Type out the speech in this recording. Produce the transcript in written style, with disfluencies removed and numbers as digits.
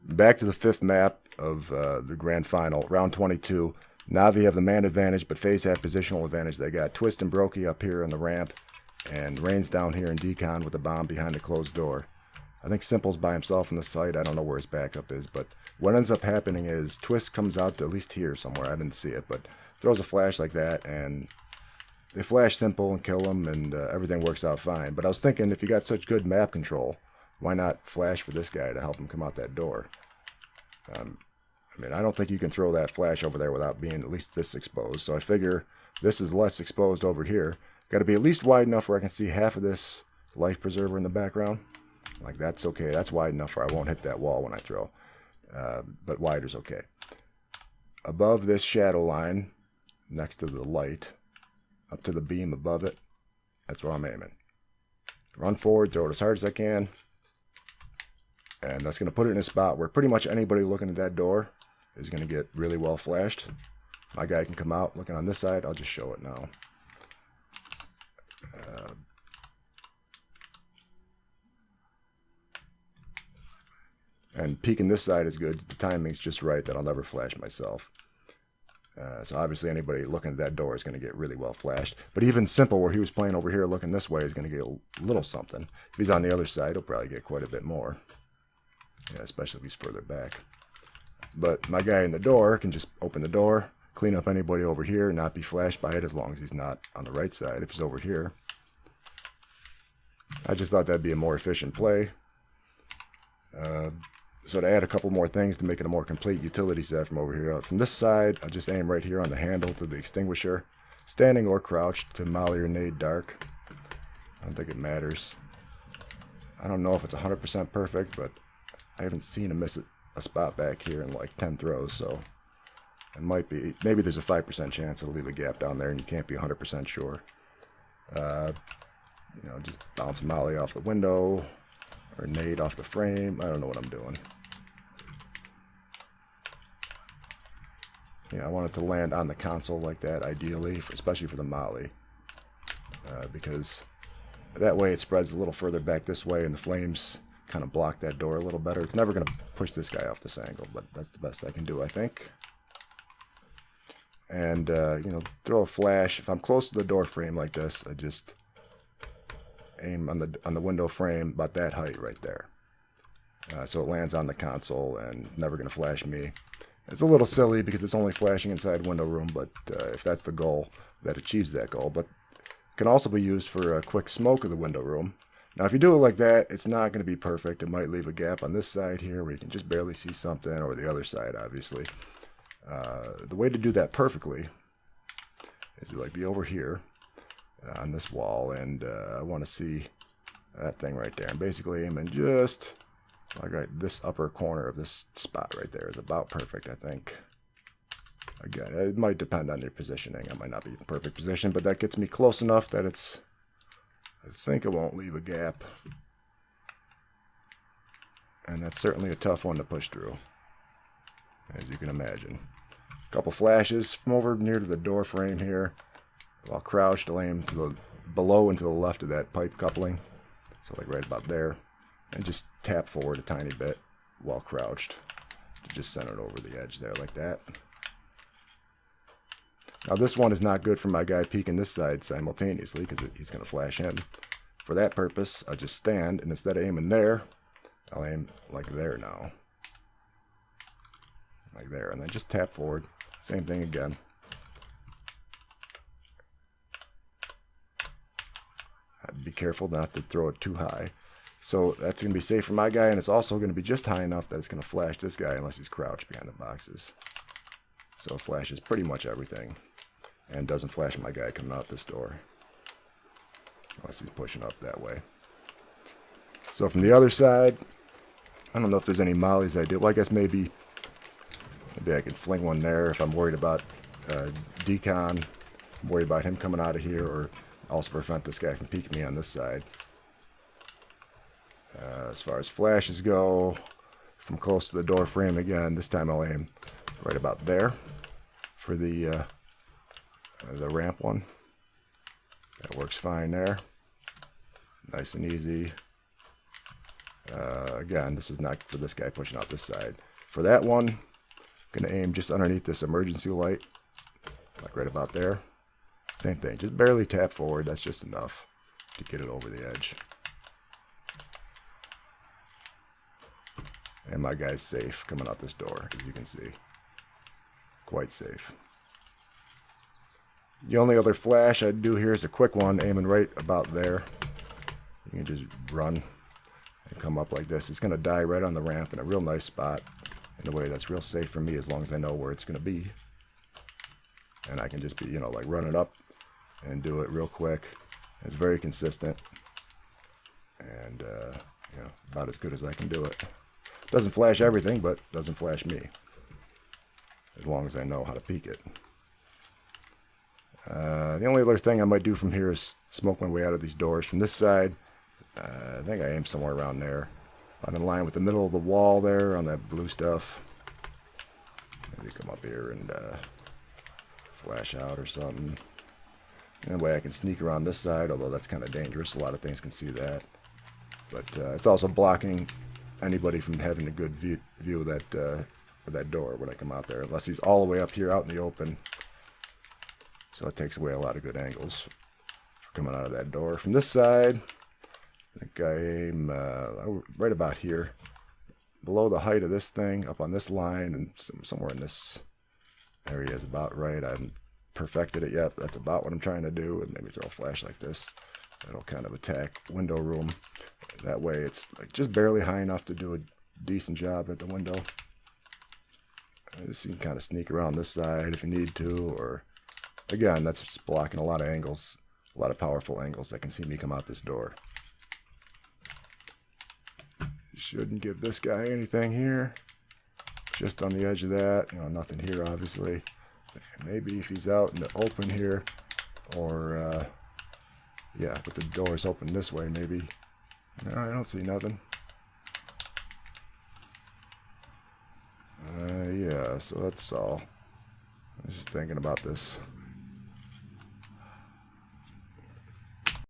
Back to the fifth map of the grand final, round 22. Navi have the man advantage, but FaZe have positional advantage. They got Twist and Brokey up here on the ramp, and Rain's down here in Decon with a bomb behind a closed door. I think Simple's by himself on the site. I don't know where his backup is, but what ends up happening is Twist comes out to at least here somewhere. I didn't see it, but throws a flash like that, and they flash Simple and kill him, and everything works out fine. But I was thinking, if you got such good map control, why not flash for this guy to help him come out that door? I mean, I don't think you can throw that flash over there without being at least this exposed. So I figure this is less exposed over here. Got to be at least wide enough where I can see half of this life preserver in the background. Like, that's okay. That's wide enough where I won't hit that wall when I throw. But wider's okay. Above this shadow line, next to the light, up to the beam above it, that's where I'm aiming. Run forward, throw it as hard as I can. And that's going to put it in a spot where pretty much anybody looking at that door is going to get really well flashed. My guy can come out looking on this side. I'll just show it now. And peeking this side is good. The timing's just right that I'll never flash myself. So obviously anybody looking at that door is going to get really well flashed. But even Simple, where he was playing over here looking this way, is going to get a little something. If he's on the other side, he'll probably get quite a bit more. Yeah, especially if he's further back. But my guy in the door can just open the door, clean up anybody over here, not be flashed by it as long as he's not on the right side. If he's over here, I just thought that'd be a more efficient play. So to add a couple more things to make it a more complete utility set from over here. From this side, I'll just aim right here on the handle to the extinguisher, standing or crouched to molly or nade dark. I don't think it matters. I don't know if it's 100% perfect, but I haven't seen him miss a spot back here in like 10 throws, so it might be. Maybe there's a 5% chance it'll leave a gap down there, and you can't be 100% sure. You know, just bounce molly off the window or nade off the frame. I don't know what I'm doing. Yeah, I want it to land on the console like that, ideally, especially for the molly, because that way it spreads a little further back this way, and the flames kind of block that door a little better. It's never going to push this guy off this angle, but that's the best I can do, I think. And, you know, throw a flash. If I'm close to the door frame like this, I just aim on the window frame about that height right there. So it lands on the console and never going to flash me. It's a little silly because it's only flashing inside window room, but if that's the goal, that achieves that goal. But it can also be used for a quick smoke of the window room. Now, if you do it like that, it's not going to be perfect. It might leave a gap on this side here where you can just barely see something, or the other side, obviously. The way to do that perfectly is to like be over here on this wall, and I want to see that thing right there. And basically aiming just like right this upper corner of this spot right there is about perfect, I think. Again, it might depend on your positioning. I might not be in perfect position, but that gets me close enough that it's... I think it won't leave a gap. And that's certainly a tough one to push through, as you can imagine. A couple flashes from over near to the door frame here. While crouched, I'll aim to the below and to the left of that pipe coupling. So like right about there. And just tap forward a tiny bit while crouched. To just center it over the edge there like that. Now this one is not good for my guy peeking this side simultaneously because he's going to flash him. For that purpose, I'll just stand, and instead of aiming there, I'll aim like there now. Like there, and then just tap forward. Same thing again. Be careful not to throw it too high. So that's going to be safe for my guy, and it's also going to be just high enough that it's going to flash this guy unless he's crouched behind the boxes. So it flashes pretty much everything. And doesn't flash my guy coming out this door. Unless he's pushing up that way. So from the other side, I don't know if there's any mollies I do. Well, I guess maybe I could fling one there if I'm worried about Decon. I'm worried about him coming out of here, or also prevent this guy from peeking me on this side. As far as flashes go, from close to the door frame again, this time I'll aim right about there for the ramp one. That works fine there. Nice and easy. Again, this is not for this guy pushing out this side. For that one, I'm going to aim just underneath this emergency light, like right about there. Same thing, just barely tap forward. That's just enough to get it over the edge. And my guy's safe coming out this door, as you can see. Quite safe. The only other flash I'd do here is a quick one, aiming right about there. You can just run and come up like this. It's going to die right on the ramp in a real nice spot, in a way that's real safe for me as long as I know where it's going to be. And I can just be, you know, like run it up and do it real quick. It's very consistent. And, you know, about as good as I can do it. Doesn't flash everything, but doesn't flash me. As long as I know how to peek it. The only other thing I might do from here is smoke my way out of these doors. From this side, I think I aim somewhere around there. About in line with the middle of the wall there on that blue stuff. Maybe come up here and flash out or something. That way I can sneak around this side, although that's kind of dangerous. A lot of things can see that. But it's also blocking anybody from having a good view of that door when I come out there. Unless he's all the way up here out in the open. So it takes away a lot of good angles for coming out of that door. From this side, I think I aim right about here. Below the height of this thing, up on this line, and somewhere in this area is about right. I haven't perfected it yet, but that's about what I'm trying to do. And maybe throw a flash like this. That'll kind of attack window room. That way it's like just barely high enough to do a decent job at the window. You can kind of sneak around this side if you need to, or again, that's just blocking a lot of angles, a lot of powerful angles that can see me come out this door. Shouldn't give this guy anything here. Just on the edge of that, you know, nothing here obviously. Maybe if he's out in the open here, or yeah, but the door's open this way maybe. No, I don't see nothing. Yeah, so that's all. I was just thinking about this.